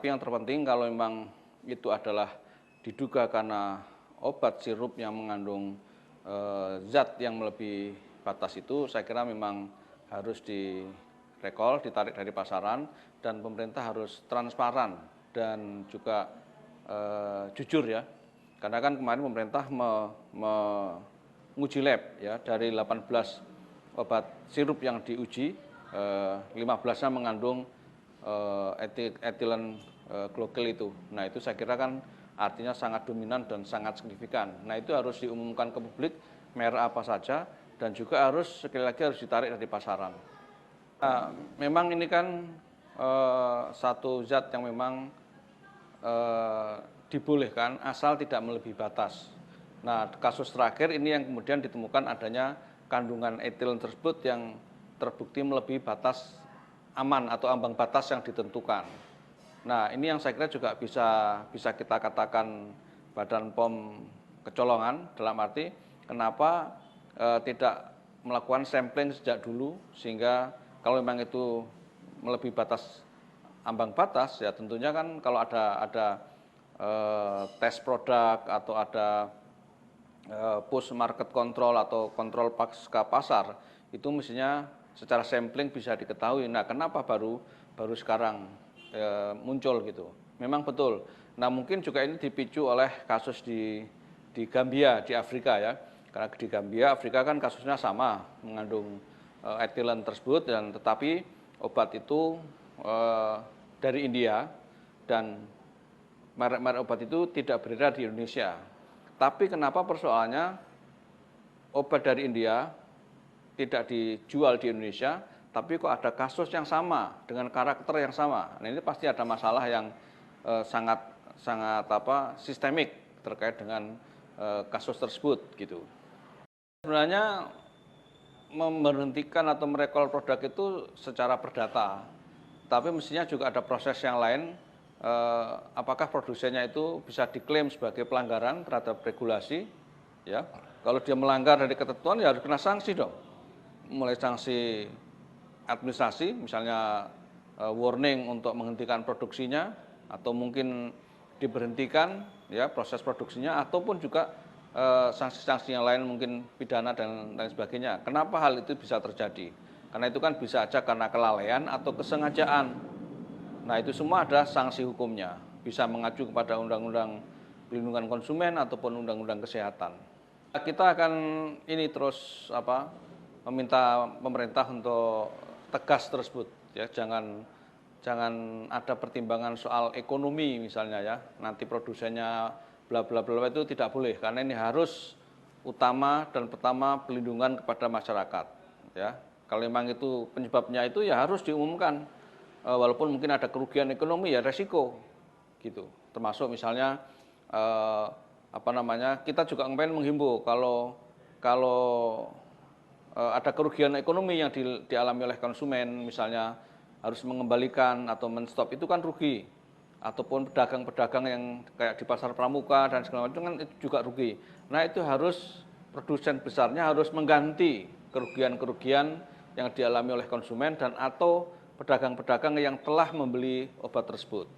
Yang terpenting kalau memang itu adalah diduga karena obat sirup yang mengandung zat yang melebihi batas itu, saya kira memang harus direkol, ditarik dari pasaran, dan pemerintah harus transparan dan juga jujur ya. Karena kan kemarin pemerintah menguji lab ya, dari 18 obat sirup yang diuji, 15-nya mengandung etilen glukol itu. Nah itu saya kira kan artinya sangat dominan dan sangat signifikan. Nah itu harus diumumkan ke publik merek apa saja, dan juga harus sekali lagi harus ditarik dari pasaran. Nah, memang ini kan satu zat yang memang dibolehkan asal tidak melebihi batas. Nah kasus terakhir ini yang kemudian ditemukan adanya kandungan etilen tersebut yang terbukti melebihi batas aman atau ambang batas yang ditentukan. Nah ini yang saya kira juga bisa kita katakan Badan POM kecolongan, dalam arti kenapa tidak melakukan sampling sejak dulu, sehingga kalau memang itu melebihi batas ambang batas ya tentunya kan kalau ada tes produk atau ada post market control atau kontrol pasca pasar, itu mestinya secara sampling bisa diketahui. Nah kenapa baru sekarang muncul gitu. Memang betul. Nah mungkin juga ini dipicu oleh kasus di Gambia, di Afrika ya. Karena di Gambia, Afrika kan kasusnya sama, mengandung etilen tersebut, dan tetapi obat itu dari India, dan merek-merek obat itu tidak beredar di Indonesia. Tapi kenapa persoalannya obat dari India tidak dijual di Indonesia, tapi kok ada kasus yang sama dengan karakter yang sama? Nah ini pasti ada masalah yang sangat sistemik terkait dengan kasus tersebut gitu. Sebenarnya memberhentikan atau merekol produk itu secara perdata, tapi mestinya juga ada proses yang lain. Apakah produsennya itu bisa diklaim sebagai pelanggaran terhadap regulasi? Ya, kalau dia melanggar dari ketentuan ya harus kena sanksi dong. Mulai sanksi administrasi, misalnya warning untuk menghentikan produksinya, atau mungkin diberhentikan ya proses produksinya, ataupun juga sanksi-sanksi yang lain, mungkin pidana dan lain sebagainya. Kenapa hal itu bisa terjadi? Karena itu kan bisa aja karena kelalaian atau kesengajaan. Nah itu semua ada sanksi hukumnya, bisa mengacu kepada Undang-Undang Perlindungan Konsumen ataupun Undang-Undang Kesehatan. Kita akan ini terus meminta pemerintah untuk tegas tersebut ya, jangan ada pertimbangan soal ekonomi misalnya ya, nanti produsennya bla bla bla, itu tidak boleh, karena ini harus utama dan pertama pelindungan kepada masyarakat ya. Kalau memang itu penyebabnya itu ya harus diumumkan, walaupun mungkin ada kerugian ekonomi ya resiko gitu. Termasuk misalnya kita juga pengen menghimbau kalau ada kerugian ekonomi yang dialami oleh konsumen, misalnya harus mengembalikan atau menstop, itu kan rugi. Ataupun pedagang-pedagang yang kayak di pasar pramuka dan segala macam kan itu juga rugi. Nah itu harus produsen besarnya harus mengganti kerugian-kerugian yang dialami oleh konsumen dan atau pedagang-pedagang yang telah membeli obat tersebut.